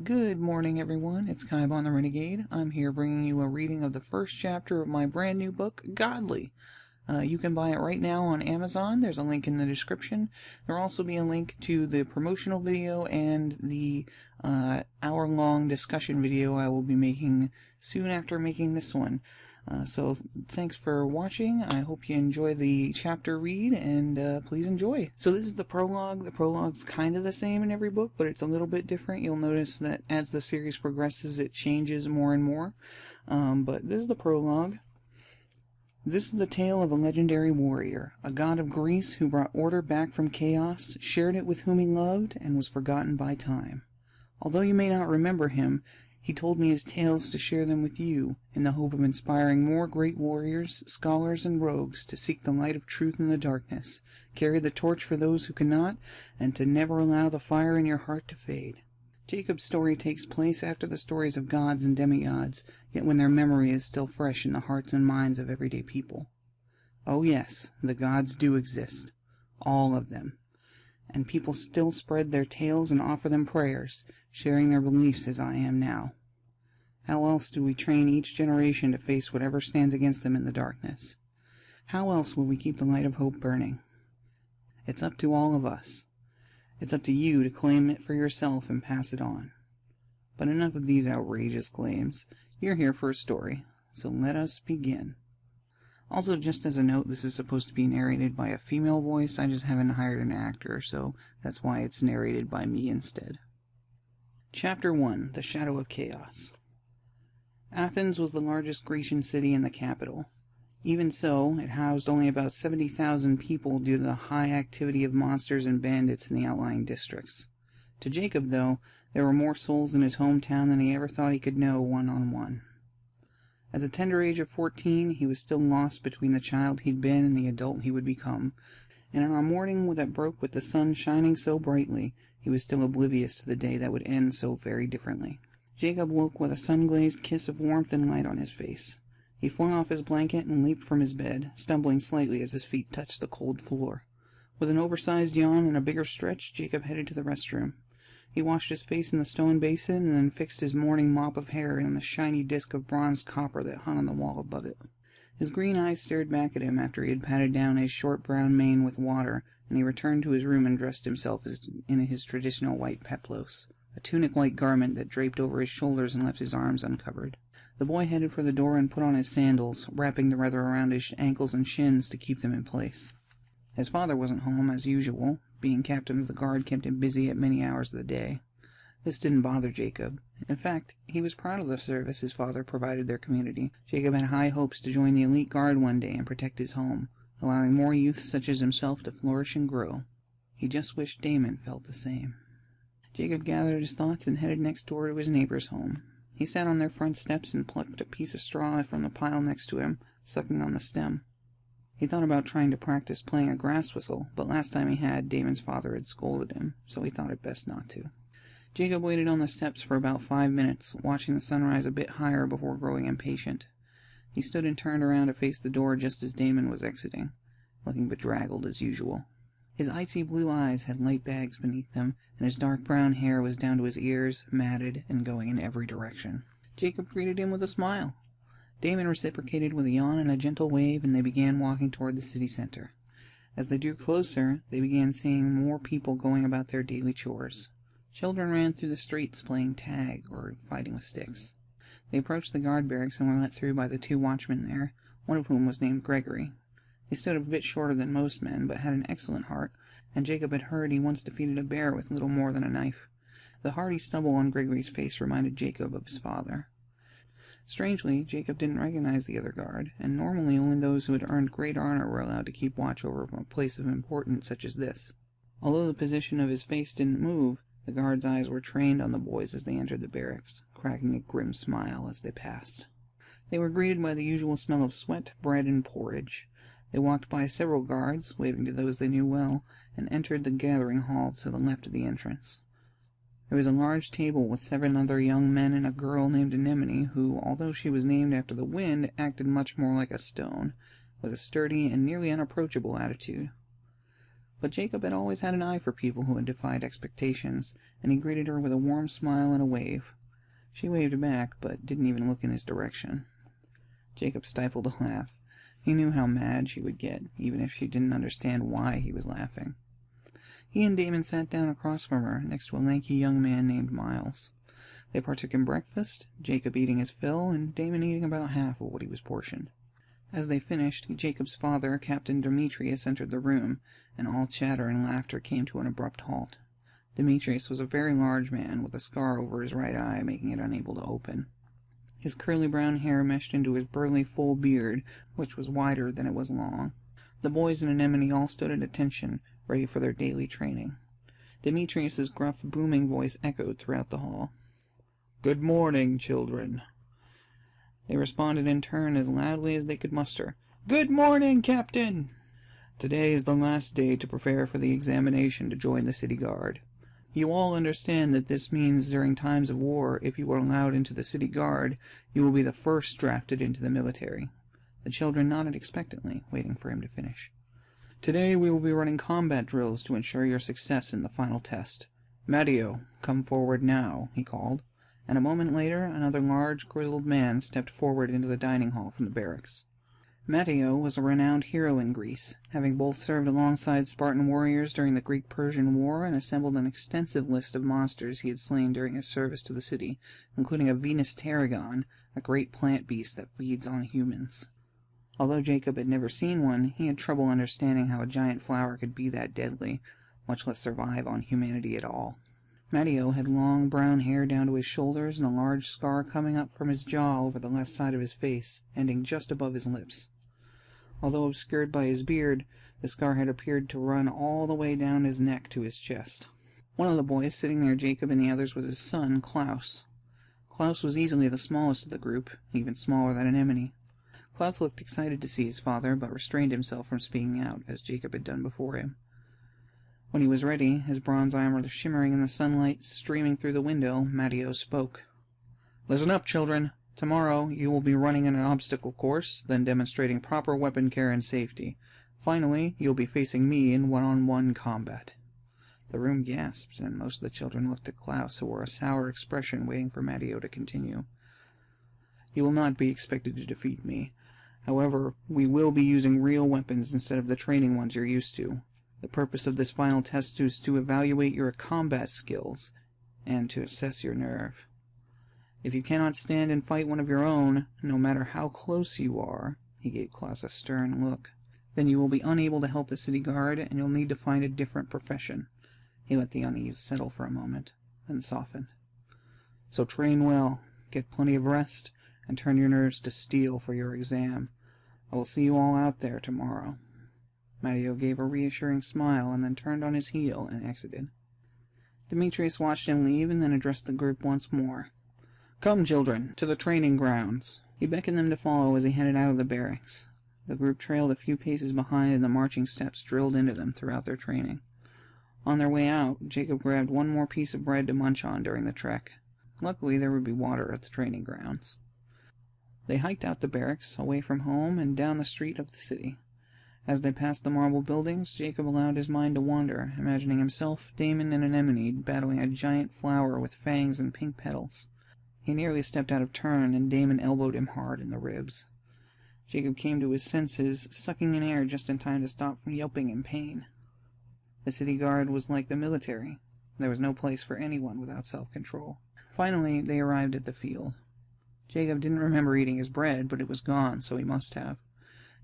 Good morning, everyone. It's Kaibon the Renegade. I'm here bringing you a reading of the first chapter of my brand new book, Godly. You can buy it right now on Amazon. There's a link in the description. There'll also be a link to the promotional video and the hour-long discussion video I will be making soon after making this one. So thanks for watching. I hope you enjoy the chapter read, and please enjoy. So this is the prologue. The prologue's kind of the same in every book, but it's a little bit different. You'll notice that as the series progresses, it changes more and more. But this is the prologue. This is the tale of a legendary warrior, a god of Greece who brought order back from chaos, shared it with whom he loved, and was forgotten by time. Although you may not remember him, he told me his tales to share them with you, in the hope of inspiring more great warriors, scholars, and rogues to seek the light of truth in the darkness, carry the torch for those who cannot, and to never allow the fire in your heart to fade. Jacob's story takes place after the stories of gods and demigods, yet when their memory is still fresh in the hearts and minds of everyday people. Oh yes, the gods do exist. All of them. And people still spread their tales and offer them prayers, sharing their beliefs as I am now. How else do we train each generation to face whatever stands against them in the darkness? How else will we keep the light of hope burning? It's up to all of us. It's up to you to claim it for yourself and pass it on. But enough of these outrageous claims. You're here for a story, so let us begin. Also, just as a note, this is supposed to be narrated by a female voice. I just haven't hired an actor, so that's why it's narrated by me instead. Chapter 1. The Shadow of Chaos. Athens was the largest Grecian city and the capital. Even so, it housed only about 70,000 people due to the high activity of monsters and bandits in the outlying districts. To Jacob, though, there were more souls in his hometown than he ever thought he could know one-on-one. At the tender age of 14, he was still lost between the child he'd been and the adult he would become, and on a morning that broke with the sun shining so brightly, he was still oblivious to the day that would end so very differently. Jacob woke with a sun-glazed kiss of warmth and light on his face. He flung off his blanket and leaped from his bed, stumbling slightly as his feet touched the cold floor. With an oversized yawn and a bigger stretch, Jacob headed to the restroom. He washed his face in the stone basin and then fixed his morning mop of hair in the shiny disc of bronze copper that hung on the wall above it. His green eyes stared back at him after he had patted down his short brown mane with water, and he returned to his room and dressed himself in his traditional white peplos, a tunic-like garment that draped over his shoulders and left his arms uncovered. The boy headed for the door and put on his sandals, wrapping the leather around his ankles and shins to keep them in place. His father wasn't home as usual. Being captain of the guard kept him busy at many hours of the day. This didn't bother Jacob. In fact, he was proud of the service his father provided their community. Jacob had high hopes to join the elite guard one day and protect his home, allowing more youths such as himself to flourish and grow. He just wished Damon felt the same. Jacob gathered his thoughts and headed next door to his neighbor's home. He sat on their front steps and plucked a piece of straw from the pile next to him, sucking on the stem. He thought about trying to practice playing a grass whistle, but last time he had, Damon's father had scolded him, so he thought it best not to. Jacob waited on the steps for about 5 minutes, watching the sun rise a bit higher before growing impatient. He stood and turned around to face the door just as Damon was exiting, looking bedraggled as usual. His icy blue eyes had light bags beneath them, and his dark brown hair was down to his ears, matted, and going in every direction. Jacob greeted him with a smile. Damon reciprocated with a yawn and a gentle wave, and they began walking toward the city center. As they drew closer, they began seeing more people going about their daily chores. Children ran through the streets playing tag or fighting with sticks. They approached the guard barracks and were let through by the 2 watchmen there, one of whom was named Gregory. He stood a bit shorter than most men, but had an excellent heart, and Jacob had heard he once defeated a bear with little more than a knife. The hearty stubble on Gregory's face reminded Jacob of his father. Strangely, Jacob didn't recognize the other guard, and normally only those who had earned great honor were allowed to keep watch over a place of importance such as this. Although the position of his face didn't move, the guard's eyes were trained on the boys as they entered the barracks, cracking a grim smile as they passed. They were greeted by the usual smell of sweat, bread, and porridge. They walked by several guards, waving to those they knew well, and entered the gathering hall to the left of the entrance. There was a large table with 7 other young men and a girl named Anemone, who, although she was named after the wind, acted much more like a stone, with a sturdy and nearly unapproachable attitude. But Jacob had always had an eye for people who had defied expectations, and he greeted her with a warm smile and a wave. She waved back, but didn't even look in his direction. Jacob stifled a laugh. He knew how mad she would get, even if she didn't understand why he was laughing. He and Damon sat down across from her, next to a lanky young man named Miles. They partook in breakfast, Jacob eating his fill, and Damon eating about half of what he was portioned. As they finished, Jacob's father, Captain Demetrius, entered the room, and all chatter and laughter came to an abrupt halt. Demetrius was a very large man, with a scar over his right eye, making it unable to open. His curly brown hair meshed into his burly full beard, which was wider than it was long. The boys in Anemone all stood at attention, ready for their daily training. Demetrius's gruff, booming voice echoed throughout the hall. "Good morning, children." They responded in turn as loudly as they could muster. "Good morning, Captain!" "Today is the last day to prepare for the examination to join the city guard. You all understand that this means during times of war, if you are allowed into the city guard, you will be the first drafted into the military." The children nodded expectantly, waiting for him to finish. "Today we will be running combat drills to ensure your success in the final test. Matteo, come forward now," he called, and a moment later another large, grizzled man stepped forward into the dining hall from the barracks. Matteo was a renowned hero in Greece, having both served alongside Spartan warriors during the Greek-Persian War and assembled an extensive list of monsters he had slain during his service to the city, including a Venus pterygon, a great plant beast that feeds on humans. Although Jacob had never seen one, he had trouble understanding how a giant flower could be that deadly, much less survive on humanity at all. Matteo had long brown hair down to his shoulders and a large scar coming up from his jaw over the left side of his face, ending just above his lips. Although obscured by his beard, the scar had appeared to run all the way down his neck to his chest. One of the boys sitting near Jacob and the others was his son, Klaus. Klaus was easily the smallest of the group, even smaller than Anemone. Klaus looked excited to see his father, but restrained himself from speaking out, as Jacob had done before him. When he was ready, his bronze armor shimmering in the sunlight streaming through the window, Matteo spoke. "Listen up, children. Tomorrow you will be running an obstacle course, then demonstrating proper weapon care and safety. Finally, you'll be facing me in one-on-one combat." The room gasped, and most of the children looked at Klaus, who wore a sour expression, waiting for Matteo to continue. "You will not be expected to defeat me. However, we will be using real weapons instead of the training ones you're used to. The purpose of this final test is to evaluate your combat skills and to assess your nerve. If you cannot stand and fight one of your own, no matter how close you are," he gave Klaus a stern look, "then you will be unable to help the city guard, and you'll need to find a different profession." He let the unease settle for a moment, then softened. "So train well, get plenty of rest, and turn your nerves to steel for your exam. I will see you all out there tomorrow." Matteo gave a reassuring smile and then turned on his heel and exited. Demetrius watched him leave and then addressed the group once more. "Come, children, to the training grounds." He beckoned them to follow as he headed out of the barracks. The group trailed a few paces behind, and the marching steps drilled into them throughout their training. On their way out, Jacob grabbed one more piece of bread to munch on during the trek. Luckily, there would be water at the training grounds. They hiked out the barracks, away from home, and down the street of the city. As they passed the marble buildings, Jacob allowed his mind to wander, imagining himself, Damon, and Anemone battling a giant flower with fangs and pink petals. He nearly stepped out of turn, and Damon elbowed him hard in the ribs. Jacob came to his senses, sucking in air just in time to stop from yelping in pain. The city guard was like the military. There was no place for anyone without self-control. Finally, they arrived at the field. Jacob didn't remember eating his bread, but it was gone, so he must have.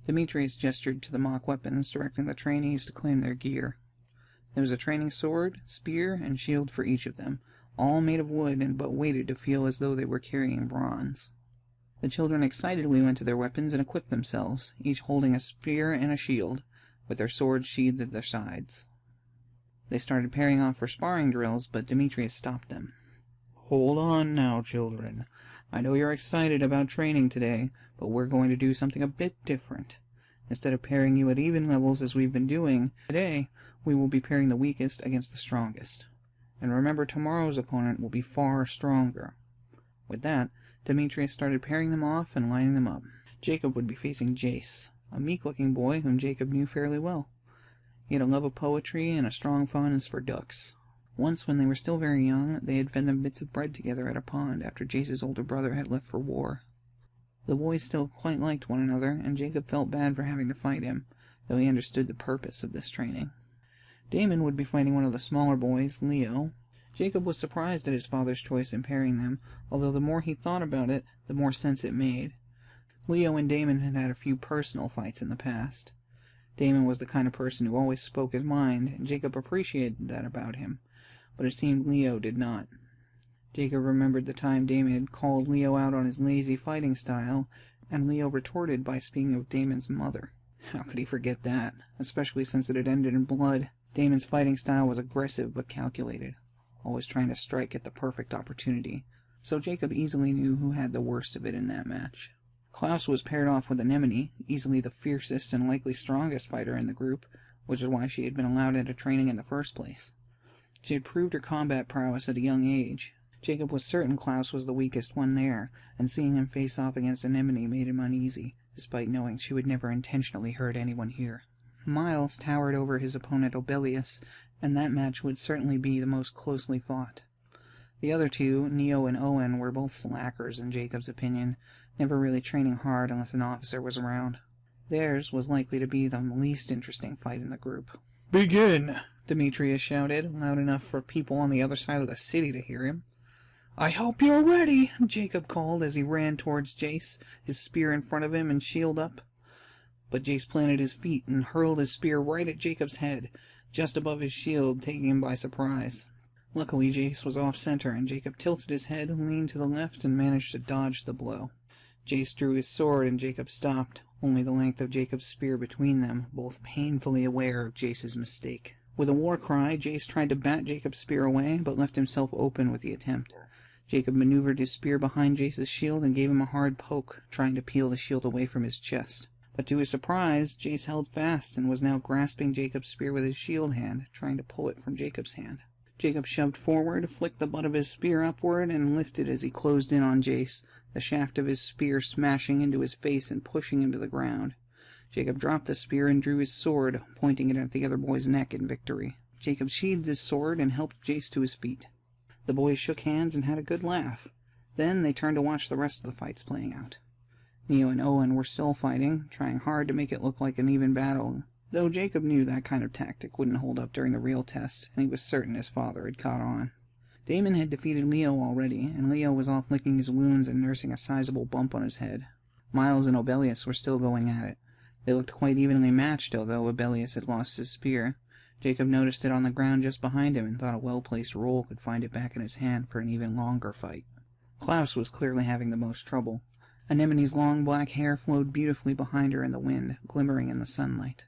Demetrius gestured to the mock weapons, directing the trainees to claim their gear. There was a training sword, spear, and shield for each of them, all made of wood and but weighted to feel as though they were carrying bronze. The children excitedly went to their weapons and equipped themselves, each holding a spear and a shield, with their swords sheathed at their sides. They started pairing off for sparring drills, but Demetrius stopped them. "Hold on now, children. I know you're excited about training today, but we're going to do something a bit different. Instead of pairing you at even levels as we've been doing, today we will be pairing the weakest against the strongest. And remember, tomorrow's opponent will be far stronger." With that, Demetrius started pairing them off and lining them up. Jacob would be facing Jace, a meek-looking boy whom Jacob knew fairly well. He had a love of poetry and a strong fondness for ducks. Once, when they were still very young, they had fed them bits of bread together at a pond after Jace's older brother had left for war. The boys still quite liked one another, and Jacob felt bad for having to fight him, though he understood the purpose of this training. Damon would be fighting one of the smaller boys, Leo. Jacob was surprised at his father's choice in pairing them, although the more he thought about it, the more sense it made. Leo and Damon had had a few personal fights in the past. Damon was the kind of person who always spoke his mind, and Jacob appreciated that about him, but it seemed Leo did not. Jacob remembered the time Damon had called Leo out on his lazy fighting style, and Leo retorted by speaking of Damon's mother. How could he forget that, especially since it had ended in blood? Damon's fighting style was aggressive but calculated, always trying to strike at the perfect opportunity, so Jacob easily knew who had the worst of it in that match. Klaus was paired off with Anemone, easily the fiercest and likely strongest fighter in the group, which is why she had been allowed into training in the first place. She had proved her combat prowess at a young age. Jacob was certain Klaus was the weakest one there, and seeing him face off against Anemone made him uneasy, despite knowing she would never intentionally hurt anyone here. Miles towered over his opponent Obelius, and that match would certainly be the most closely fought. The other two, Neo and Owen, were both slackers in Jacob's opinion, never really training hard unless an officer was around. Theirs was likely to be the least interesting fight in the group. "Begin!" Demetrius shouted, loud enough for people on the other side of the city to hear him. "I hope you're ready," Jacob called as he ran towards Jace, his spear in front of him and shield up. But Jace planted his feet and hurled his spear right at Jacob's head, just above his shield, taking him by surprise. Luckily, Jace was off-center, and Jacob tilted his head, leaned to the left, and managed to dodge the blow. Jace drew his sword, and Jacob stopped, only the length of Jacob's spear between them, both painfully aware of Jace's mistake. With a war cry, Jace tried to bat Jacob's spear away, but left himself open with the attempt. Jacob maneuvered his spear behind Jace's shield and gave him a hard poke, trying to peel the shield away from his chest. But to his surprise, Jace held fast and was now grasping Jacob's spear with his shield hand, trying to pull it from Jacob's hand. Jacob shoved forward, flicked the butt of his spear upward, and lifted as he closed in on Jace, the shaft of his spear smashing into his face and pushing him to the ground. Jacob dropped the spear and drew his sword, pointing it at the other boy's neck in victory. Jacob sheathed his sword and helped Jace to his feet. The boys shook hands and had a good laugh. Then they turned to watch the rest of the fights playing out. Neo and Owen were still fighting, trying hard to make it look like an even battle, though Jacob knew that kind of tactic wouldn't hold up during the real test, and he was certain his father had caught on. Damon had defeated Leo already, and Leo was off licking his wounds and nursing a sizable bump on his head. Miles and Obelius were still going at it. They looked quite evenly matched, although Obelius had lost his spear. Jacob noticed it on the ground just behind him and thought a well-placed roll could find it back in his hand for an even longer fight. Klaus was clearly having the most trouble. Anemone's long black hair flowed beautifully behind her in the wind, glimmering in the sunlight.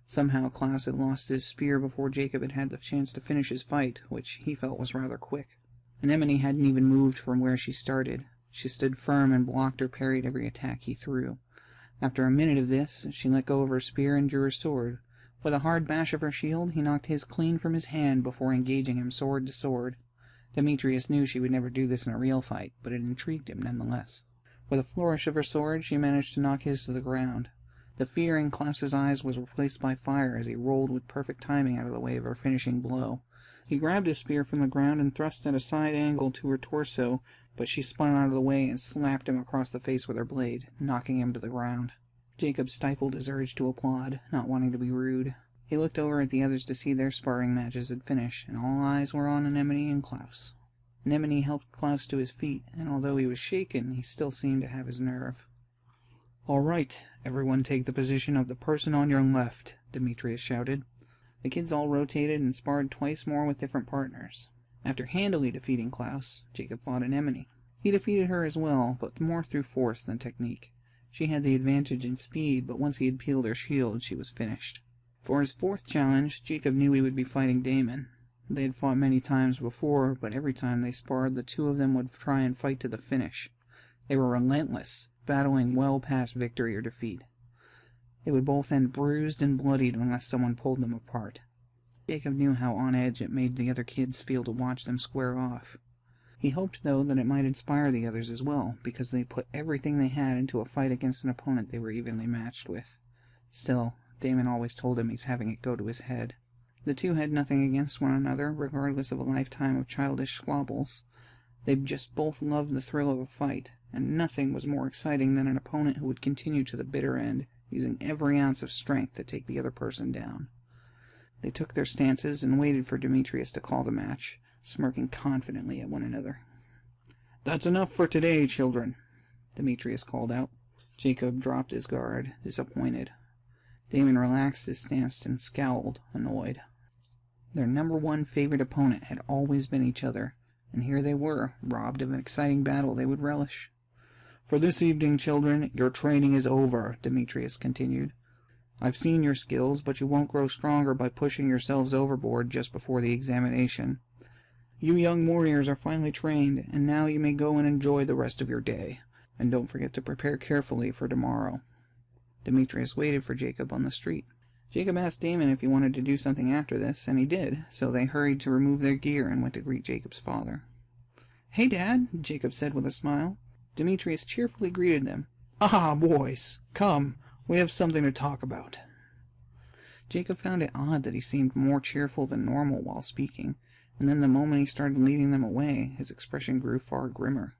Somehow Klaus had lost his spear before Jacob had had the chance to finish his fight, which he felt was rather quick. Anemone hadn't even moved from where she started. She stood firm and blocked or parried every attack he threw. After a minute of this, she let go of her spear and drew her sword. With a hard bash of her shield, he knocked his clean from his hand before engaging him sword to sword. Demetrius knew she would never do this in a real fight, but it intrigued him nonetheless. With a flourish of her sword, she managed to knock his to the ground. The fear in Klaus's eyes was replaced by fire as he rolled with perfect timing out of the way of her finishing blow. He grabbed his spear from the ground and thrust at a side angle to her torso, but she spun out of the way and slapped him across the face with her blade, knocking him to the ground. Jacob stifled his urge to applaud, not wanting to be rude. He looked over at the others to see their sparring matches had finished, and all eyes were on Anemone and Klaus. Anemone helped Klaus to his feet, and although he was shaken, he still seemed to have his nerve. "All right, everyone take the position of the person on your left," Demetrius shouted. The kids all rotated and sparred twice more with different partners. After handily defeating Klaus, Jacob fought Anemone. He defeated her as well, but more through force than technique. She had the advantage in speed, but once he had peeled her shield, she was finished. For his fourth challenge, Jacob knew he would be fighting Damon. They had fought many times before, but every time they sparred, the two of them would try and fight to the finish. They were relentless, battling well past victory or defeat. They would both end bruised and bloodied unless someone pulled them apart. Jacob knew how on edge it made the other kids feel to watch them square off. He hoped, though, that it might inspire the others as well, because they put everything they had into a fight against an opponent they were evenly matched with. Still, Damon always told him he's having it go to his head. The two had nothing against one another, regardless of a lifetime of childish squabbles. They just both loved the thrill of a fight, and nothing was more exciting than an opponent who would continue to the bitter end, using every ounce of strength to take the other person down. They took their stances and waited for Demetrius to call the match, smirking confidently at one another. "That's enough for today, children," Demetrius called out. Jacob dropped his guard, disappointed. Damon relaxed his stance and scowled, annoyed. Their number one favorite opponent had always been each other, and here they were, robbed of an exciting battle they would relish. "For this evening, children, your training is over," Demetrius continued. "I've seen your skills, but you won't grow stronger by pushing yourselves overboard just before the examination. You young warriors are finally trained, and now you may go and enjoy the rest of your day. And don't forget to prepare carefully for tomorrow." Demetrius waited for Jacob on the street. Jacob asked Damon if he wanted to do something after this, and he did, so they hurried to remove their gear and went to greet Jacob's father. "Hey, Dad," Jacob said with a smile. Demetrius cheerfully greeted them. "Ah, boys, come, we have something to talk about." Jacob found it odd that he seemed more cheerful than normal while speaking, and then the moment he started leading them away, his expression grew far grimmer.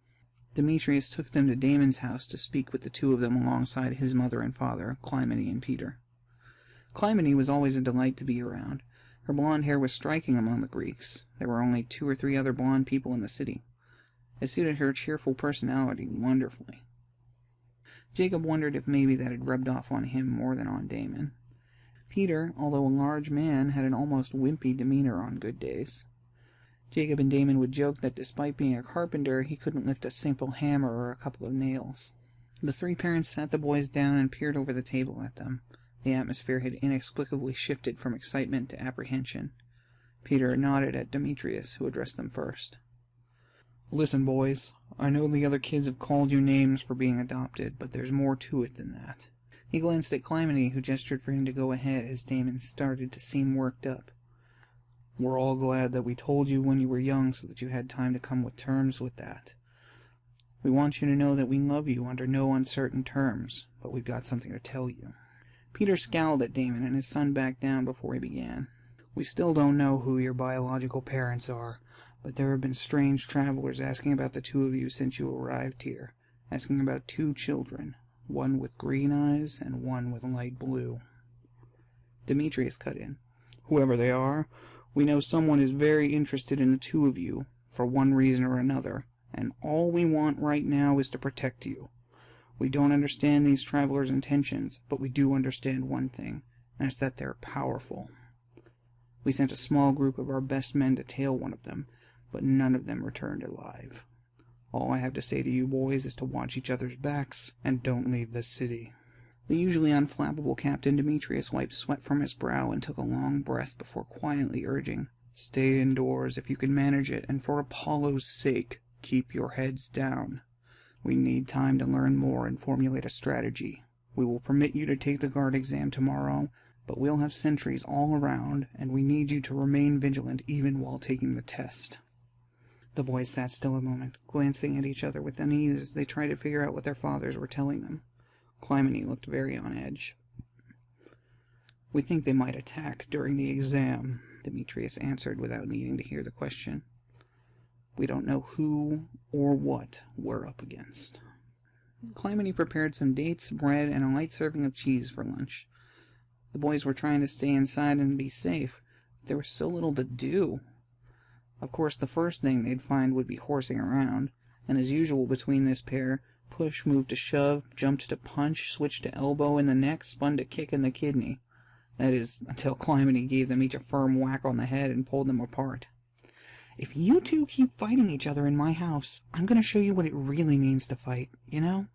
Demetrius took them to Damon's house to speak with the two of them alongside his mother and father, Clymene and Peter. Clymene was always a delight to be around. Her blonde hair was striking among the Greeks. There were only 2 or 3 other blonde people in the city. It suited her cheerful personality wonderfully. Jacob wondered if maybe that had rubbed off on him more than on Damon. Peter, although a large man, had an almost wimpy demeanor on good days. Jacob and Damon would joke that despite being a carpenter, he couldn't lift a simple hammer or a couple of nails. The 3 parents sat the boys down and peered over the table at them. The atmosphere had inexplicably shifted from excitement to apprehension. Peter nodded at Demetrius, who addressed them first. "Listen, boys, I know the other kids have called you names for being adopted, but there's more to it than that." He glanced at Clymene, who gestured for him to go ahead as Damon started to seem worked up. "We're all glad that we told you when you were young so that you had time to come to terms with that. We want you to know that we love you under no uncertain terms, but we've got something to tell you." Peter scowled at Damon, and his son backed down before he began. "We still don't know who your biological parents are, but there have been strange travelers asking about the 2 of you since you arrived here, asking about 2 children, one with green eyes and one with light blue." Demetrius cut in. "Whoever they are, we know someone is very interested in the 2 of you, for one reason or another, and all we want right now is to protect you. We don't understand these travelers' intentions, but we do understand one thing, and it's that they're powerful. We sent a small group of our best men to tail one of them, but none of them returned alive. All I have to say to you boys is to watch each other's backs, and don't leave the city." The usually unflappable Captain Demetrius wiped sweat from his brow and took a long breath before quietly urging, "Stay indoors if you can manage it, and for Apollo's sake, keep your heads down. We need time to learn more and formulate a strategy. We will permit you to take the guard exam tomorrow, but we'll have sentries all around, and we need you to remain vigilant even while taking the test." The boys sat still a moment, glancing at each other with unease as they tried to figure out what their fathers were telling them. Clymene looked very on edge. "We think they might attack during the exam," Demetrius answered without needing to hear the question. "We don't know who or what we're up against." Clymene prepared some dates, bread, and a light serving of cheese for lunch. The boys were trying to stay inside and be safe, but there was so little to do. Of course, the first thing they'd find would be horsing around, and as usual between this pair, push moved to shove, jumped to punch, switched to elbow in the neck, spun to kick in the kidney. That is, until Clymene gave them each a firm whack on the head and pulled them apart. "If you 2 keep fighting each other in my house, I'm going to show you what it really means to fight, you know?"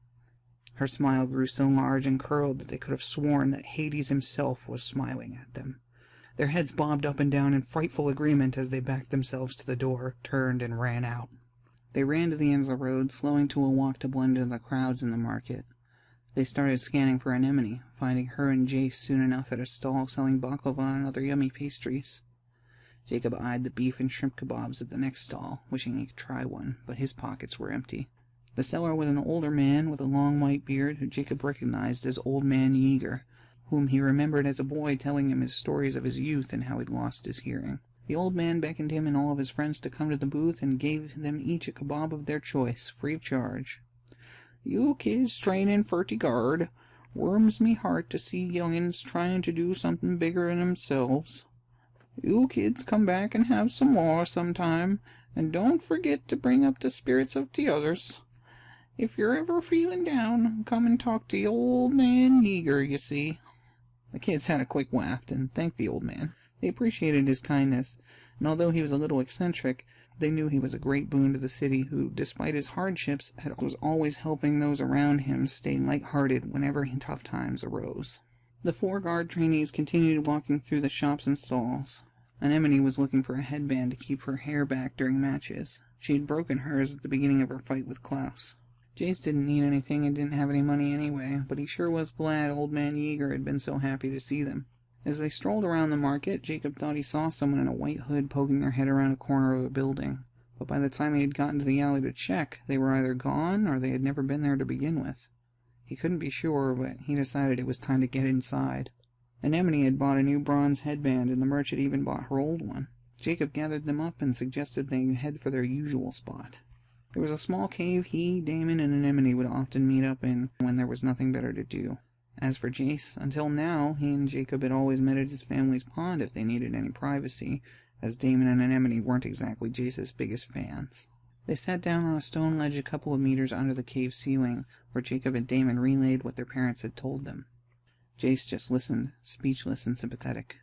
Her smile grew so large and curled that they could have sworn that Hades himself was smiling at them. Their heads bobbed up and down in frightful agreement as they backed themselves to the door, turned, and ran out. They ran to the end of the road, slowing to a walk to blend into the crowds in the market. They started scanning for Anemone, finding her and Jace soon enough at a stall selling baklava and other yummy pastries. Jacob eyed the beef and shrimp kebabs at the next stall, wishing he could try one, but his pockets were empty. The seller was an older man with a long white beard who Jacob recognized as Old Man Yeager, whom he remembered as a boy telling him his stories of his youth and how he'd lost his hearing. The old man beckoned him and all of his friends to come to the booth and gave them each a kebab of their choice, free of charge. "You kids trainin' fer t' guard. Warms me heart to see young'uns tryin' to do something bigger 'n themselves. You kids come back and have some more sometime, and don't forget to bring up the spirits of the others. If you're ever feelin' down, come and talk to old man Yeager, you see." The kids had a quick laugh and thanked the old man. They appreciated his kindness, and although he was a little eccentric, they knew he was a great boon to the city, who, despite his hardships, was always helping those around him stay light-hearted whenever tough times arose. The 4 guard trainees continued walking through the shops and stalls. Anemone was looking for a headband to keep her hair back during matches. She had broken hers at the beginning of her fight with Klaus. Jace didn't need anything and didn't have any money anyway, but he sure was glad old man Yeager had been so happy to see them. As they strolled around the market, Jacob thought he saw someone in a white hood poking their head around a corner of a building, but by the time he had gotten to the alley to check, they were either gone or they had never been there to begin with. He couldn't be sure, but he decided it was time to get inside. Anemone had bought a new bronze headband, and the merchant even bought her old one. Jacob gathered them up and suggested they head for their usual spot. There was a small cave he, Damon, and Anemone would often meet up in when there was nothing better to do. As for Jace, until now, he and Jacob had always met at his family's pond if they needed any privacy, as Damon and Anemone weren't exactly Jace's biggest fans. They sat down on a stone ledge a couple of meters under the cave ceiling, where Jacob and Damon relayed what their parents had told them. Jace just listened, speechless and sympathetic.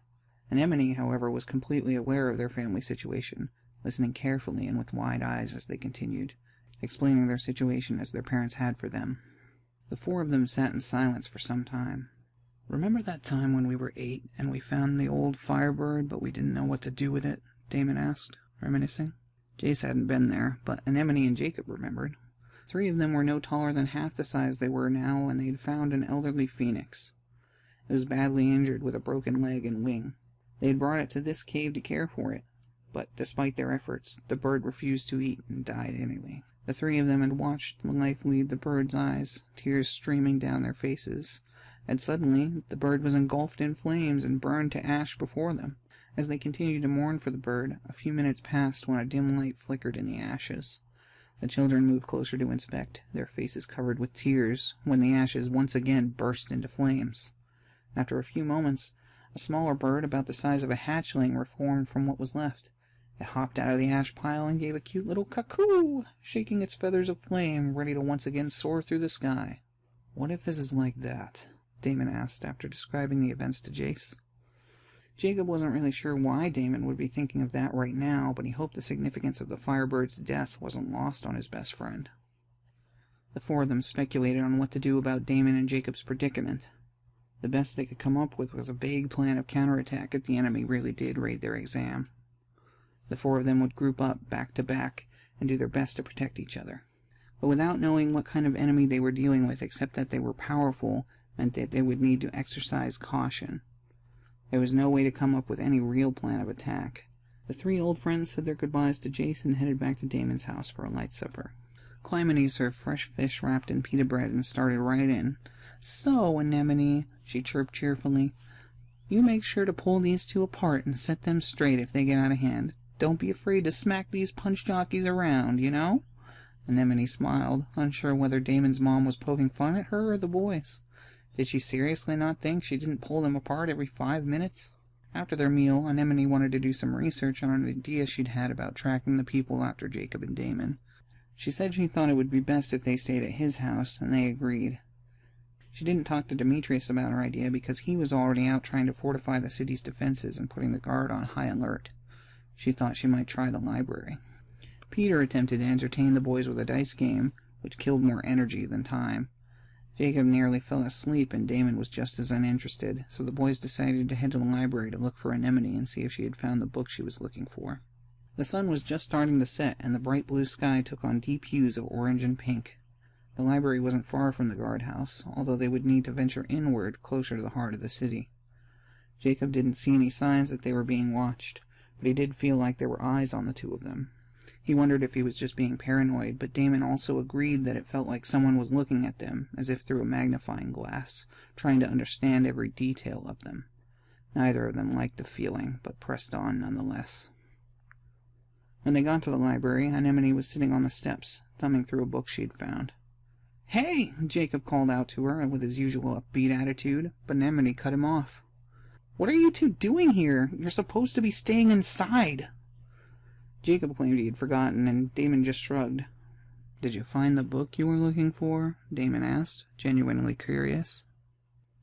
Anemone, however, was completely aware of their family situation, listening carefully and with wide eyes as they continued, explaining their situation as their parents had for them. The 4 of them sat in silence for some time. "Remember that time when we were 8 and we found the old Firebird, but we didn't know what to do with it?" Damon asked, reminiscing. Jace hadn't been there, but Anemone and Jacob remembered. 3 of them were no taller than half the size they were now, and they had found an elderly phoenix. It was badly injured with a broken leg and wing. They had brought it to this cave to care for it, but despite their efforts, the bird refused to eat and died anyway. The 3 of them had watched the life leave the bird's eyes, tears streaming down their faces, and suddenly the bird was engulfed in flames and burned to ash before them. As they continued to mourn for the bird, a few minutes passed when a dim light flickered in the ashes. The children moved closer to inspect, their faces covered with tears, when the ashes once again burst into flames. After a few moments, a smaller bird about the size of a hatchling reformed from what was left. It hopped out of the ash pile and gave a cute little cuckoo, shaking its feathers of flame, ready to once again soar through the sky. "What if this is like that?" Damon asked after describing the events to Jace. Jacob wasn't really sure why Damon would be thinking of that right now, but he hoped the significance of the Firebird's death wasn't lost on his best friend. The 4 of them speculated on what to do about Damon and Jacob's predicament. The best they could come up with was a vague plan of counterattack if the enemy really did raid their exam. The 4 of them would group up, back to back, and do their best to protect each other. But without knowing what kind of enemy they were dealing with, except that they were powerful, meant that they would need to exercise caution. There was no way to come up with any real plan of attack. The 3 old friends said their goodbyes to Jace and headed back to Damon's house for a light supper. Clymene served fresh fish wrapped in pita bread and started right in. "So, Anemone," she chirped cheerfully, "you make sure to pull these 2 apart and set them straight if they get out of hand. Don't be afraid to smack these punch jockeys around, you know?" Anemone smiled, unsure whether Damon's mom was poking fun at her or the boys. Did she seriously not think she didn't pull them apart every 5 minutes? After their meal, Anemone wanted to do some research on an idea she'd had about tracking the people after Jacob and Damon. She said she thought it would be best if they stayed at his house, and they agreed. She didn't talk to Demetrius about her idea because he was already out trying to fortify the city's defenses and putting the guard on high alert. She thought she might try the library. Peter attempted to entertain the boys with a dice game, which killed more energy than time. Jacob nearly fell asleep, and Damon was just as uninterested, so the boys decided to head to the library to look for Anemone and see if she had found the book she was looking for. The sun was just starting to set, and the bright blue sky took on deep hues of orange and pink. The library wasn't far from the guardhouse, although they would need to venture inward, closer to the heart of the city. Jacob didn't see any signs that they were being watched, but he did feel like there were eyes on the 2 of them. He wondered if he was just being paranoid, but Damon also agreed that it felt like someone was looking at them, as if through a magnifying glass, trying to understand every detail of them. Neither of them liked the feeling, but pressed on nonetheless. When they got to the library, Anemone was sitting on the steps, thumbing through a book she'd found. "Hey!" Jacob called out to her with his usual upbeat attitude, but Anemone cut him off. "What are you two doing here? You're supposed to be staying inside." Jacob claimed he had forgotten, and Damon just shrugged. "Did you find the book you were looking for?" Damon asked, genuinely curious.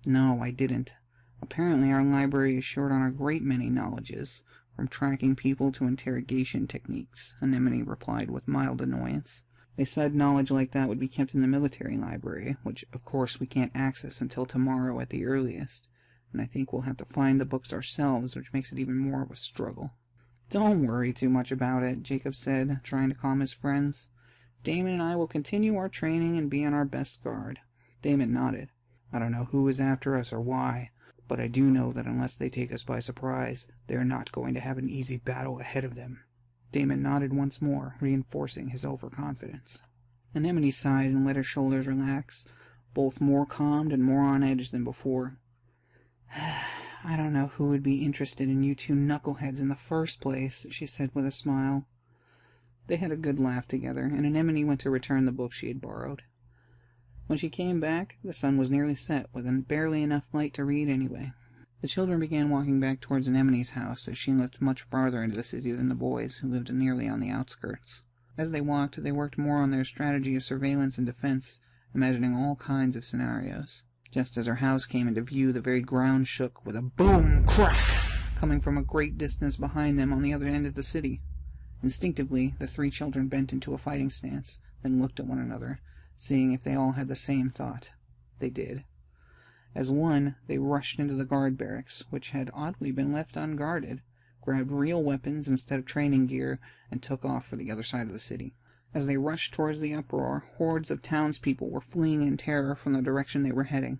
"No, I didn't. Apparently our library is short on a great many knowledges, from tracking people to interrogation techniques," Anemone replied with mild annoyance. "They said knowledge like that would be kept in the military library, which of course we can't access until tomorrow at the earliest, and I think we'll have to find the books ourselves, which makes it even more of a struggle." "Don't worry too much about it," Jacob said, trying to calm his friends. "Damon and I will continue our training and be on our best guard." Damon nodded. "I don't know who is after us or why, but I do know that unless they take us by surprise, they are not going to have an easy battle ahead of them." Damon nodded once more, reinforcing his overconfidence. Anemone sighed and let her shoulders relax, both more calmed and more on edge than before. "I don't know who would be interested in you two knuckleheads in the first place," she said with a smile. They had a good laugh together, and Anemone went to return the book she had borrowed. When she came back, the sun was nearly set, with barely enough light to read anyway. The children began walking back towards Anemone's house, as she lived much farther into the city than the boys, who lived nearly on the outskirts. As they walked, they worked more on their strategy of surveillance and defense, imagining all kinds of scenarios. Just as her house came into view, the very ground shook with a boom crack coming from a great distance behind them on the other end of the city. Instinctively, the three children bent into a fighting stance, then looked at one another, seeing if they all had the same thought. They did. As one, they rushed into the guard barracks, which had oddly been left unguarded, grabbed real weapons instead of training gear, and took off for the other side of the city. As they rushed towards the uproar, hordes of townspeople were fleeing in terror from the direction they were heading.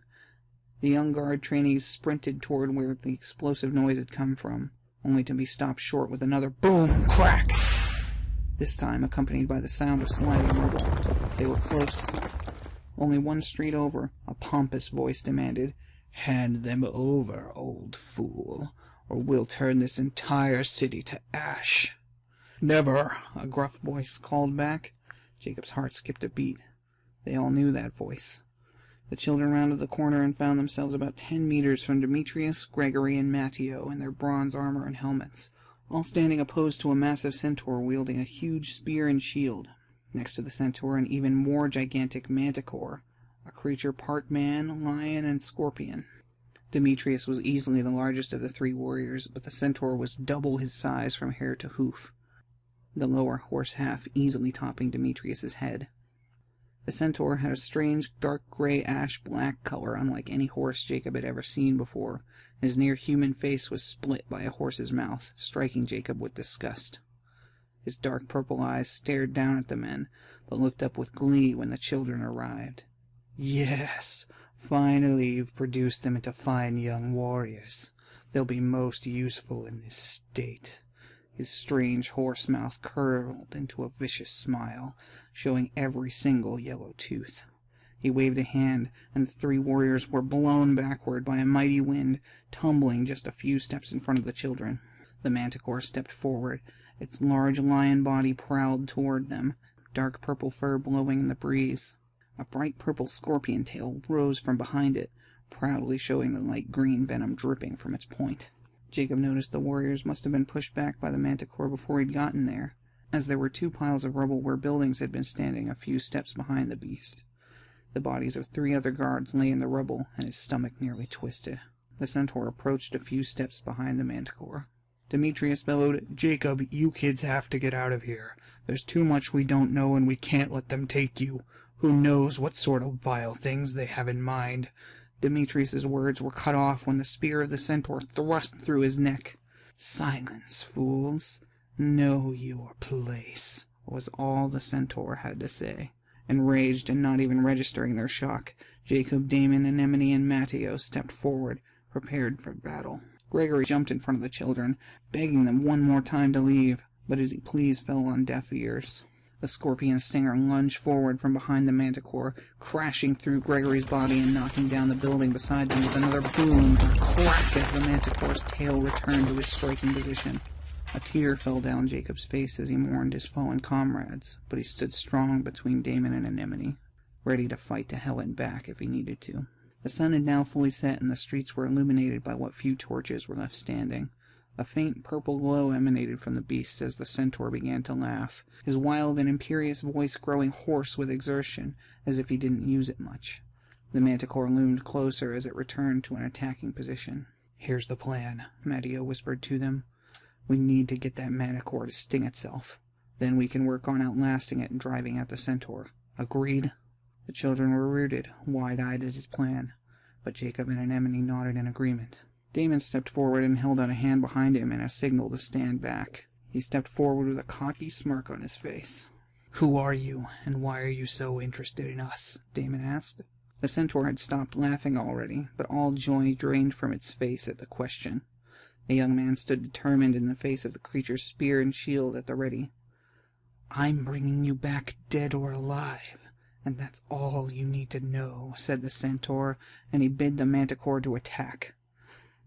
The young guard trainees sprinted toward where the explosive noise had come from, only to be stopped short with another boom crack, this time accompanied by the sound of sliding rubble. They were close. Only one street over, a pompous voice demanded, "Hand them over, old fool, or we'll turn this entire city to ash." "Never!" a gruff voice called back. Jacob's heart skipped a beat. They all knew that voice. The children rounded the corner and found themselves about 10 meters from Demetrius, Gregory, and Matteo in their bronze armor and helmets, all standing opposed to a massive centaur wielding a huge spear and shield. Next to the centaur, an even more gigantic manticore, a creature part man, lion, and scorpion. Demetrius was easily the largest of the three warriors, but the centaur was double his size from hair to hoof, the lower horse half easily topping Demetrius's head. The centaur had a strange dark gray ash-black color unlike any horse Jacob had ever seen before, and his near-human face was split by a horse's mouth, striking Jacob with disgust. His dark purple eyes stared down at the men, but looked up with glee when the children arrived. "Yes, finally you've produced them into fine young warriors. They'll be most useful in this state." His strange horse mouth curled into a vicious smile, showing every single yellow tooth. He waved a hand, and the three warriors were blown backward by a mighty wind, tumbling just a few steps in front of the children. The manticore stepped forward. Its large lion body prowled toward them, dark purple fur blowing in the breeze. A bright purple scorpion tail rose from behind it, proudly showing the light green venom dripping from its point. Jacob noticed the warriors must have been pushed back by the manticore before he'd gotten there, as there were 2 piles of rubble where buildings had been standing a few steps behind the beast. The bodies of 3 other guards lay in the rubble, and his stomach nearly twisted. The centaur approached a few steps behind the manticore. Demetrius bellowed, "Jacob, you kids have to get out of here. There's too much we don't know, and we can't let them take you. Who knows what sort of vile things they have in mind?" Demetrius's words were cut off when the spear of the centaur thrust through his neck. "Silence, fools. Know your place," was all the centaur had to say. Enraged and not even registering their shock, Jacob, Damon, Anemone, and Matteo stepped forward, prepared for battle. Gregory jumped in front of the children, begging them one more time to leave, but his pleas fell on deaf ears. The scorpion stinger lunged forward from behind the manticore, crashing through Gregory's body and knocking down the building beside them with another boom and crack as the manticore's tail returned to its striking position. A tear fell down Jacob's face as he mourned his fallen comrades, but he stood strong between Damon and Anemone, ready to fight to hell and back if he needed to. The sun had now fully set, and the streets were illuminated by what few torches were left standing. A faint purple glow emanated from the beast as the centaur began to laugh, his wild and imperious voice growing hoarse with exertion, as if he didn't use it much. The manticore loomed closer as it returned to an attacking position. "Here's the plan," Matteo whispered to them. "We need to get that manticore to sting itself. Then we can work on outlasting it and driving out the centaur. Agreed?" The children were rooted, wide-eyed at his plan, but Jacob and Anemone nodded in agreement. Damon stepped forward and held out a hand behind him in a signal to stand back. He stepped forward with a cocky smirk on his face. "Who are you, and why are you so interested in us?" Damon asked. The centaur had stopped laughing already, but all joy drained from its face at the question. The young man stood determined in the face of the creature's spear and shield at the ready. "I'm bringing you back dead or alive, and that's all you need to know," said the centaur, and he bid the manticore to attack.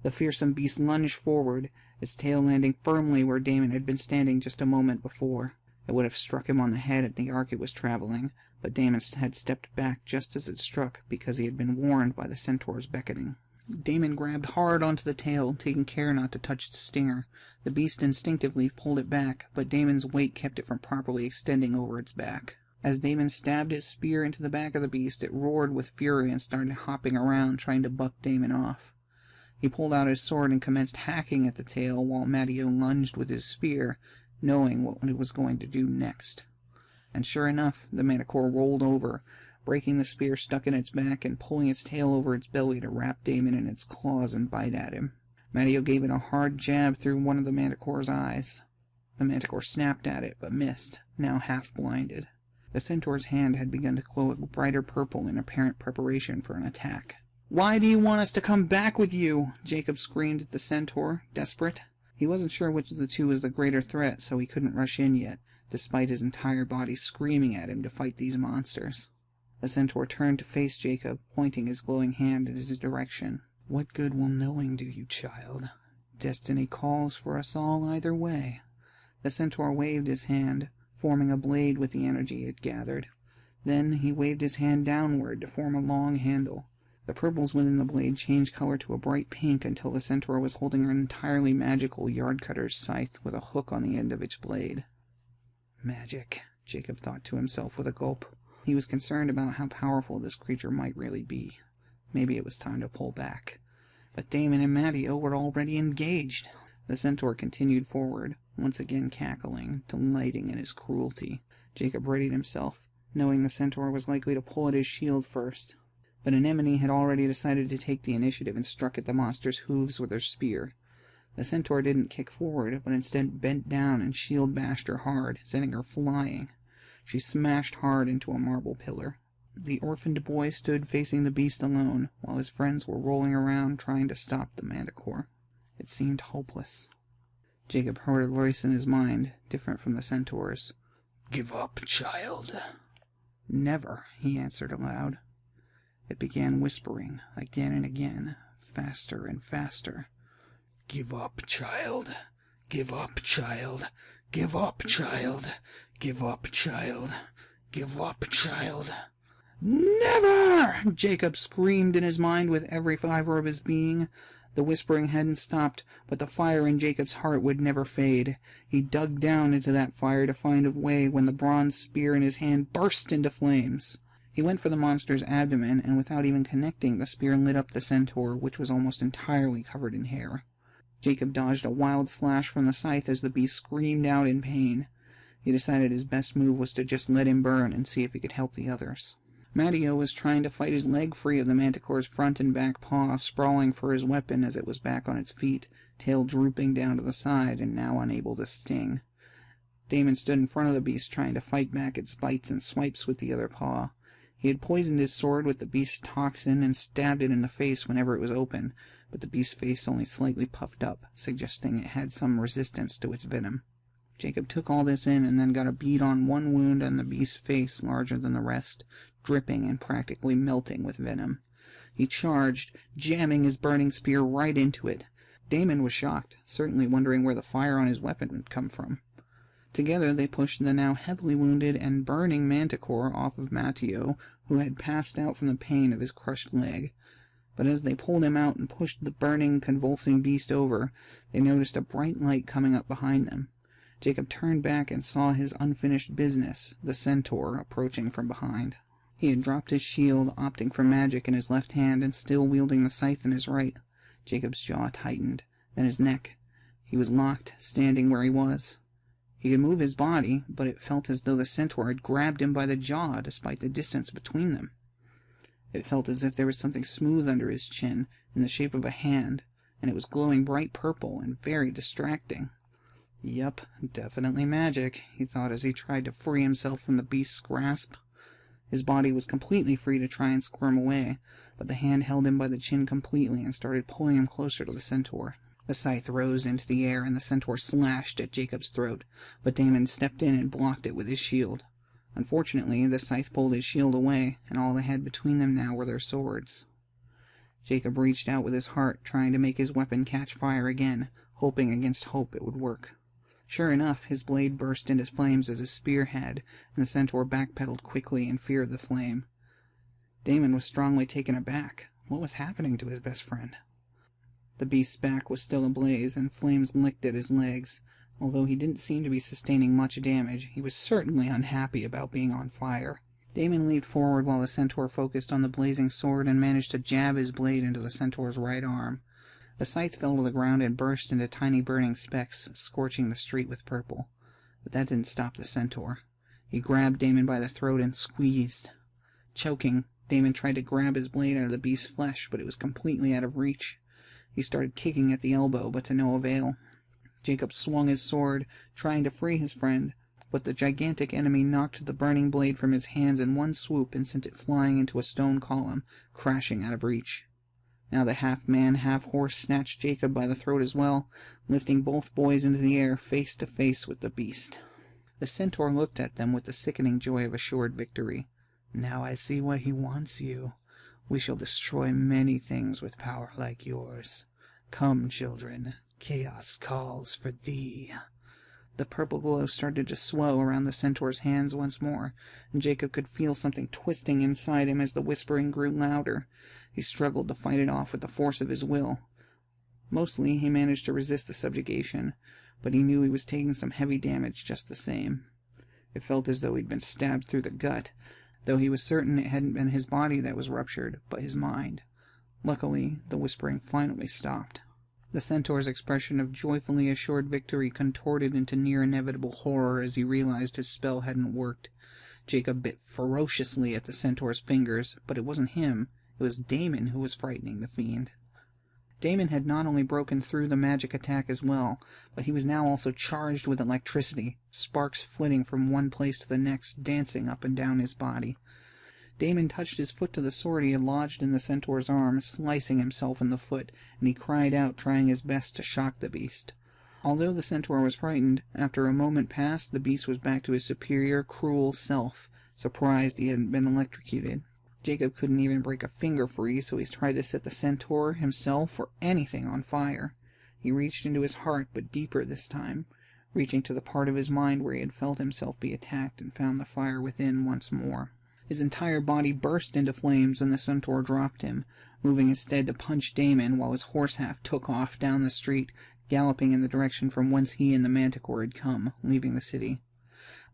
The fearsome beast lunged forward, its tail landing firmly where Damon had been standing just a moment before. It would have struck him on the head at the arc it was traveling, but Damon had stepped back just as it struck because he had been warned by the centaur's beckoning. Damon grabbed hard onto the tail, taking care not to touch its stinger. The beast instinctively pulled it back, but Damon's weight kept it from properly extending over its back. As Damon stabbed his spear into the back of the beast, it roared with fury and started hopping around, trying to buck Damon off. He pulled out his sword and commenced hacking at the tail while Matteo lunged with his spear, knowing what it was going to do next. And sure enough, the manticore rolled over, breaking the spear stuck in its back and pulling its tail over its belly to wrap Damon in its claws and bite at him. Matteo gave it a hard jab through one of the manticore's eyes. The manticore snapped at it, but missed, now half blinded. The centaur's hand had begun to glow a brighter purple in apparent preparation for an attack. "Why do you want us to come back with you?" Jacob screamed at the centaur, desperate. He wasn't sure which of the two was the greater threat, so he couldn't rush in yet, despite his entire body screaming at him to fight these monsters. The centaur turned to face Jacob, pointing his glowing hand in his direction. "What good will knowing do you, child? Destiny calls for us all either way." The centaur waved his hand, forming a blade with the energy it gathered. Then he waved his hand downward to form a long handle. The purples within the blade changed color to a bright pink until the centaur was holding an entirely magical yard-cutter's scythe with a hook on the end of its blade. "Magic," Jacob thought to himself with a gulp. He was concerned about how powerful this creature might really be. Maybe it was time to pull back. But Damon and Matteo were already engaged. The centaur continued forward, once again cackling, delighting in his cruelty. Jacob readied himself, knowing the centaur was likely to pull at his shield first. But Anemone had already decided to take the initiative and struck at the monster's hooves with her spear. The centaur didn't kick forward, but instead bent down and shield bashed her hard, sending her flying. She smashed hard into a marble pillar. The orphaned boy stood facing the beast alone, while his friends were rolling around trying to stop the manticore. It seemed hopeless. Jacob heard a voice in his mind, different from the centaur's. "Give up, child." "Never," he answered aloud. It began whispering, again and again, faster and faster. "Give up, child. Give up, child. Give up, child. Give up, child. Give up, child." "Never!" Jacob screamed in his mind with every fiber of his being. The whispering hadn't stopped, but the fire in Jacob's heart would never fade. He dug down into that fire to find a way when the bronze spear in his hand burst into flames. He went for the monster's abdomen, and without even connecting, the spear lit up the centaur, which was almost entirely covered in hair. Jacob dodged a wild slash from the scythe as the beast screamed out in pain. He decided his best move was to just let him burn and see if he could help the others. Matteo was trying to fight his leg free of the manticore's front and back paw, sprawling for his weapon as it was back on its feet, tail drooping down to the side and now unable to sting. Damon stood in front of the beast, trying to fight back its bites and swipes with the other paw. He had poisoned his sword with the beast's toxin and stabbed it in the face whenever it was open, but the beast's face only slightly puffed up, suggesting it had some resistance to its venom. Jacob took all this in and then got a bead on one wound on the beast's face larger than the rest, dripping and practically melting with venom. He charged, jamming his burning spear right into it. Damon was shocked, certainly wondering where the fire on his weapon would come from. Together they pushed the now heavily wounded and burning manticore off of Matteo, who had passed out from the pain of his crushed leg. But as they pulled him out and pushed the burning, convulsing beast over, they noticed a bright light coming up behind them. Jacob turned back and saw his unfinished business, the centaur, approaching from behind. He had dropped his shield, opting for magic in his left hand and still wielding the scythe in his right. Jacob's jaw tightened, then his neck. He was locked, standing where he was. He could move his body, but it felt as though the centaur had grabbed him by the jaw despite the distance between them. It felt as if there was something smooth under his chin, in the shape of a hand, and it was glowing bright purple and very distracting. Yup, definitely magic, he thought as he tried to free himself from the beast's grasp. His body was completely free to try and squirm away, but the hand held him by the chin completely and started pulling him closer to the centaur. The scythe rose into the air and the centaur slashed at Jacob's throat, but Damon stepped in and blocked it with his shield. Unfortunately, the scythe pulled his shield away, and all they had between them now were their swords. Jacob reached out with his heart, trying to make his weapon catch fire again, hoping against hope it would work. Sure enough, his blade burst into flames as his spear had, and the centaur backpedaled quickly in fear of the flame. Damon was strongly taken aback. What was happening to his best friend? The beast's back was still ablaze, and flames licked at his legs. Although he didn't seem to be sustaining much damage, he was certainly unhappy about being on fire. Damon leaped forward while the centaur focused on the blazing sword and managed to jab his blade into the centaur's right arm. The scythe fell to the ground and burst into tiny burning specks, scorching the street with purple. But that didn't stop the centaur. He grabbed Damon by the throat and squeezed. Choking, Damon tried to grab his blade out of the beast's flesh, but it was completely out of reach. He started kicking at the elbow, but to no avail. Jacob swung his sword, trying to free his friend, but the gigantic enemy knocked the burning blade from his hands in one swoop and sent it flying into a stone column, crashing out of reach. Now the half-man, half-horse snatched Jacob by the throat as well, lifting both boys into the air, face to face with the beast. The centaur looked at them with the sickening joy of assured victory. "Now I see why he wants you. We shall destroy many things with power like yours. Come, children, chaos calls for thee." The purple glow started to swell around the centaur's hands once more, and Jacob could feel something twisting inside him as the whispering grew louder. He struggled to fight it off with the force of his will. Mostly he managed to resist the subjugation, but he knew he was taking some heavy damage just the same. It felt as though he'd been stabbed through the gut, though he was certain it hadn't been his body that was ruptured, but his mind. Luckily, the whispering finally stopped. The centaur's expression of joyfully assured victory contorted into near-inevitable horror as he realized his spell hadn't worked. Jacob bit ferociously at the centaur's fingers, but it wasn't him. It was Damon who was frightening the fiend. Damon had not only broken through the magic attack as well, but he was now also charged with electricity, sparks flitting from one place to the next, dancing up and down his body. Damon touched his foot to the sword he had lodged in the centaur's arm, slicing himself in the foot, and he cried out, trying his best to shock the beast. Although the centaur was frightened, after a moment passed, the beast was back to his superior, cruel self, surprised he hadn't been electrocuted. Jacob couldn't even break a finger free, so he tried to set the centaur, himself, or anything on fire. He reached into his heart, but deeper this time, reaching to the part of his mind where he had felt himself be attacked and found the fire within once more. His entire body burst into flames, and the centaur dropped him, moving instead to punch Damon while his horse-half took off down the street, galloping in the direction from whence he and the manticore had come, leaving the city.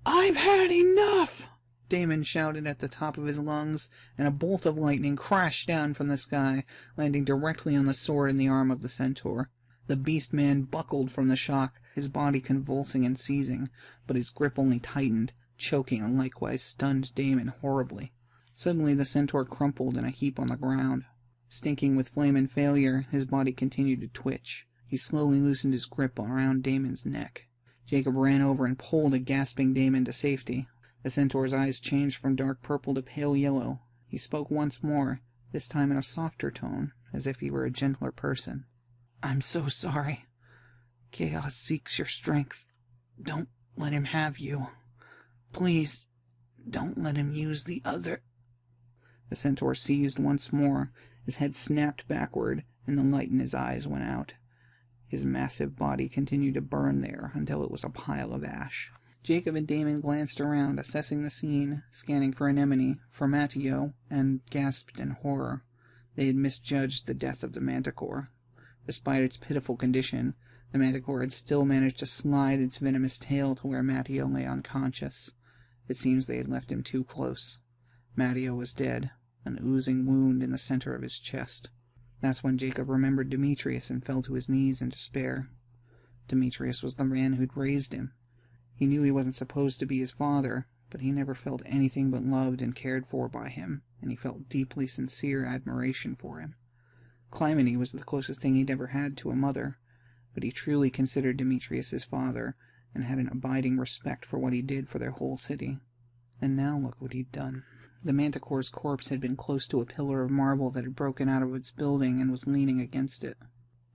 "I've had enough!" Damon shouted at the top of his lungs, and a bolt of lightning crashed down from the sky, landing directly on the sword in the arm of the centaur. The beast man buckled from the shock, his body convulsing and seizing, but his grip only tightened, choking and likewise stunned Damon horribly. Suddenly the centaur crumpled in a heap on the ground. Stinking with flame and failure, his body continued to twitch. He slowly loosened his grip around Damon's neck. Jacob ran over and pulled a gasping Damon to safety. The centaur's eyes changed from dark purple to pale yellow. He spoke once more, this time in a softer tone, as if he were a gentler person. "I'm so sorry. Chaos seeks your strength. Don't let him have you. Please, don't let him use the other. The centaur seized once more. His head snapped backward, and the light in his eyes went out. His massive body continued to burn there until it was a pile of ash. Jacob and Damon glanced around, assessing the scene, scanning for Anemone, for Matteo, and gasped in horror. They had misjudged the death of the manticore. Despite its pitiful condition, the manticore had still managed to slide its venomous tail to where Matteo lay unconscious. It seems they had left him too close. Matteo was dead, an oozing wound in the center of his chest. That's when Jacob remembered Demetrius and fell to his knees in despair. Demetrius was the man who'd raised him. He knew he wasn't supposed to be his father, but he never felt anything but loved and cared for by him, and he felt deeply sincere admiration for him. Clymene was the closest thing he'd ever had to a mother, but he truly considered Demetrius his father, and had an abiding respect for what he did for their whole city. And now look what he'd done. The manticore's corpse had been close to a pillar of marble that had broken out of its building and was leaning against it.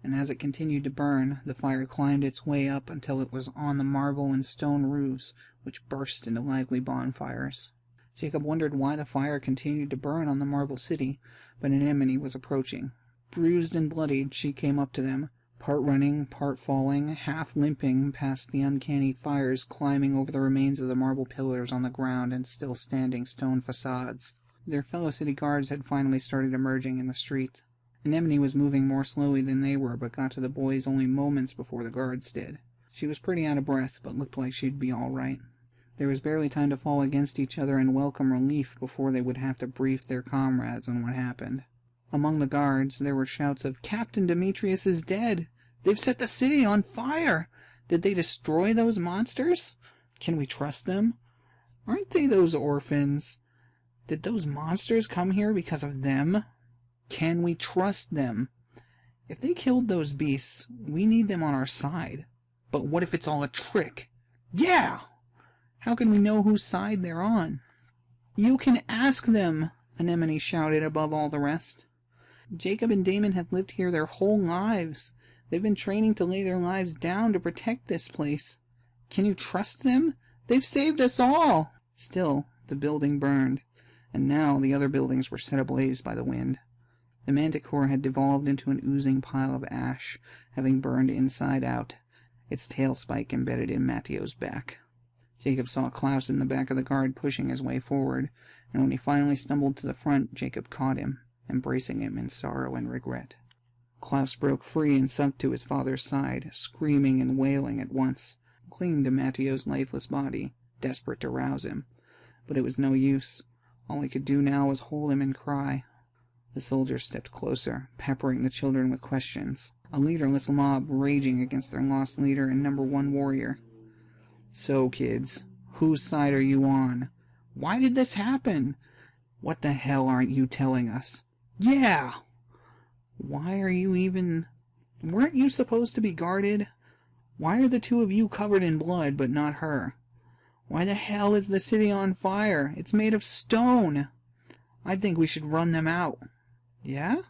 And as it continued to burn, the fire climbed its way up until it was on the marble and stone roofs, which burst into lively bonfires. Jacob wondered why the fire continued to burn on the marble city, but Anemone was approaching. Bruised and bloodied, she came up to them, part running, part falling, half limping past the uncanny fires, climbing over the remains of the marble pillars on the ground and still standing stone facades. Their fellow city guards had finally started emerging in the street. Anemone was moving more slowly than they were, but got to the boys only moments before the guards did. She was pretty out of breath, but looked like she'd be all right. There was barely time to fall against each other and welcome relief before they would have to brief their comrades on what happened. Among the guards, there were shouts of, "Captain Demetrius is dead! They've set the city on fire! Did they destroy those monsters? Can we trust them? Aren't they those orphans? Did those monsters come here because of them? Can we trust them? If they killed those beasts, we need them on our side. But what if it's all a trick? Yeah! How can we know whose side they're on?" "You can ask them!" Anemone shouted above all the rest. "Jacob and Damon have lived here their whole lives. They've been training to lay their lives down to protect this place. Can you trust them? They've saved us all!" Still, the building burned, and now the other buildings were set ablaze by the wind. The manticore had devolved into an oozing pile of ash, having burned inside out, its tail spike embedded in Matteo's back. Jacob saw Klaus in the back of the guard pushing his way forward, and when he finally stumbled to the front, Jacob caught him, embracing him in sorrow and regret. Klaus broke free and sunk to his father's side, screaming and wailing at once, clinging to Matteo's lifeless body, desperate to rouse him. But it was no use. All he could do now was hold him and cry. The soldiers stepped closer, peppering the children with questions, a leaderless mob raging against their lost leader and #1 warrior. "So, kids, whose side are you on? Why did this happen? What the hell aren't you telling us? Yeah! Why are you even... Weren't you supposed to be guarded? Why are the two of you covered in blood, but not her? Why the hell is the city on fire? It's made of stone! I think we should run them out." "Yeah?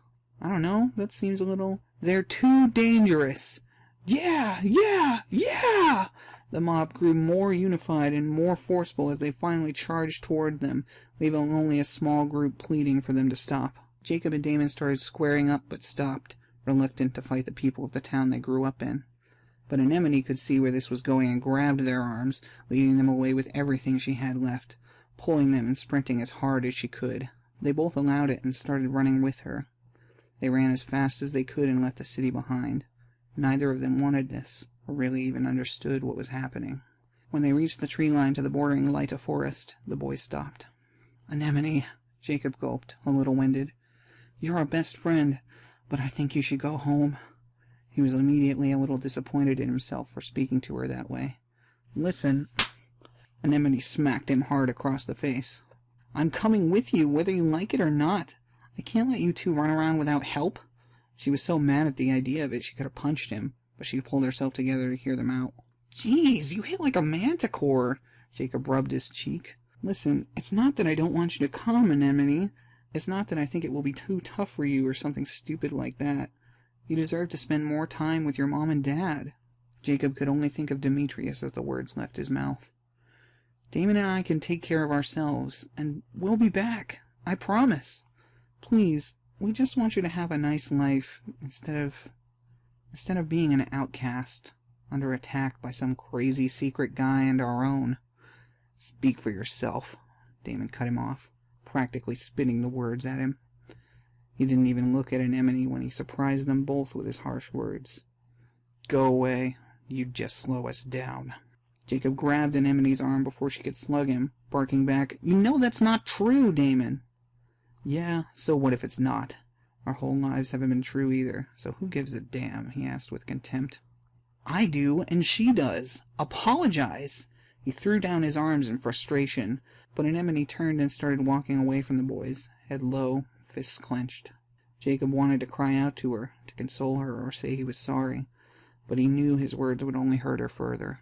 I don't know, that seems a little... They're too dangerous!" "Yeah! Yeah! Yeah!" The mob grew more unified and more forceful as they finally charged toward them, leaving only a small group pleading for them to stop. Jacob and Damon started squaring up, but stopped, reluctant to fight the people of the town they grew up in. But Anemone could see where this was going and grabbed their arms, leading them away with everything she had left, pulling them and sprinting as hard as she could. They both allowed it and started running with her. They ran as fast as they could and left the city behind. Neither of them wanted this, or really even understood what was happening. When they reached the tree line to the bordering Lyta forest, the boys stopped. "Anemone," Jacob gulped, a little winded. "You're our best friend, but I think you should go home." He was immediately a little disappointed in himself for speaking to her that way. "Listen." Anemone smacked him hard across the face. "I'm coming with you, whether you like it or not. I can't let you two run around without help." She was so mad at the idea of it she could have punched him, but she pulled herself together to hear them out. "Jeez, you hit like a manticore." Jacob rubbed his cheek. "Listen, it's not that I don't want you to come, Anemone. It's not that I think it will be too tough for you or something stupid like that. You deserve to spend more time with your mom and dad." Jacob could only think of Demetrius as the words left his mouth. Damon and I can take care of ourselves, and we'll be back. I promise. Please, we just want you to have a nice life, instead of being an outcast, under attack by some crazy secret guy and our own. Speak for yourself, Damon cut him off, practically spitting the words at him. He didn't even look at Anemone when he surprised them both with his harsh words. Go away. You'd just slow us down. Jacob grabbed Anemone's arm before she could slug him, barking back, You know that's not true, Damon. Yeah, so what if it's not? Our whole lives haven't been true either, so who gives a damn? He asked with contempt. I do, and she does. Apologize. He threw down his arms in frustration, but Anemone turned and started walking away from the boys, head low, fists clenched. Jacob wanted to cry out to her, to console her or say he was sorry, but he knew his words would only hurt her further.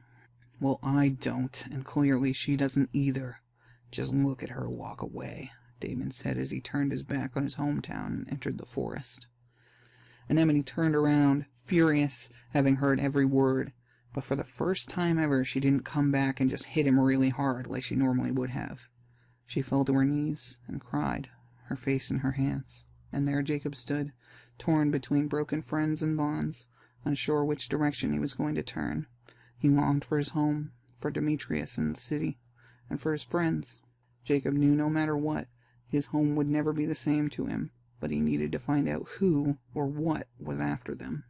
Well, I don't, and clearly she doesn't either. Just look at her walk away, Damon said as he turned his back on his hometown and entered the forest. Anemone turned around, furious, having heard every word, but for the first time ever she didn't come back and just hit him really hard like she normally would have. She fell to her knees and cried, her face in her hands, and there Jacob stood, torn between broken friends and bonds, unsure which direction he was going to turn. He longed for his home, for Demetrius and the city, and for his friends. Jacob knew no matter what, his home would never be the same to him, but he needed to find out who or what was after them.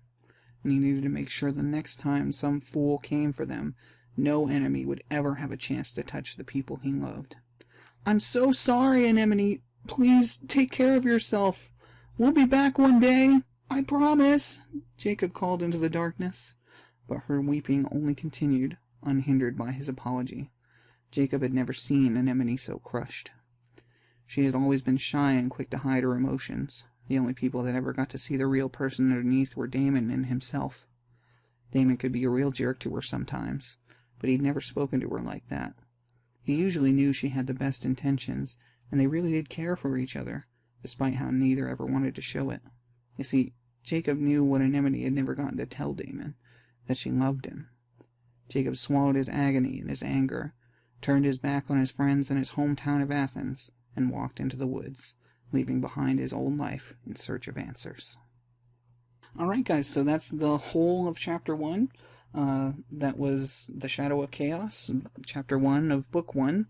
And he needed to make sure the next time some fool came for them, no enemy would ever have a chance to touch the people he loved. I'm so sorry, Anemone. Please take care of yourself. We'll be back one day. I promise, Jacob called into the darkness. But her weeping only continued, unhindered by his apology. Jacob had never seen Anemone so crushed. She had always been shy and quick to hide her emotions. The only people that ever got to see the real person underneath were Damon and himself. Damon could be a real jerk to her sometimes, but he'd never spoken to her like that. He usually knew she had the best intentions, and they really did care for each other, despite how neither ever wanted to show it. You see, Jacob knew what Anemone had never gotten to tell Damon, that she loved him. Jacob swallowed his agony and his anger, turned his back on his friends and his hometown of Athens, and walked into the woods, leaving behind his old life in search of answers. Alright guys, so that's the whole of Chapter 1. That was The Shadow of Chaos, Chapter 1 of Book 1.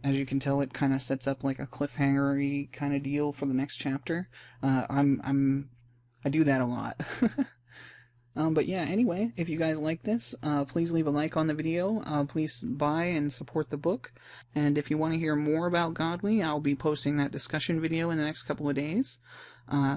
As you can tell, it kind of sets up like a cliffhanger-y kind of deal for the next chapter. I do that a lot. But yeah, anyway, if you guys like this, please leave a like on the video. Please buy and support the book. And if you want to hear more about Godly, I'll be posting that discussion video in the next couple of days.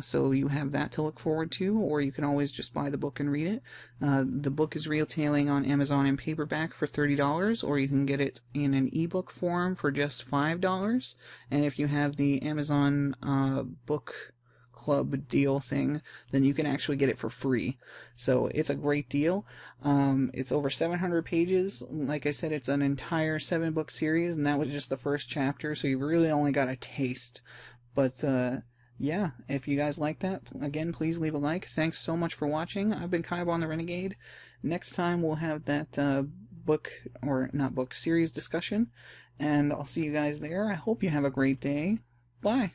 So you have that to look forward to, or you can always just buy the book and read it. The book is retailing on Amazon in paperback for $30, or you can get it in an ebook form for just $5. And if you have the Amazon book club deal thing, then you can actually get it for free. So it's a great deal. It's over 700 pages. Like I said, it's an entire 7-book series, and that was just the first chapter, so you really only got a taste. But yeah, if you guys like that, again, please leave a like. Thanks so much for watching. I've been Kaibon the Renegade. Next time we'll have that series discussion, and I'll see you guys there. I hope you have a great day. Bye.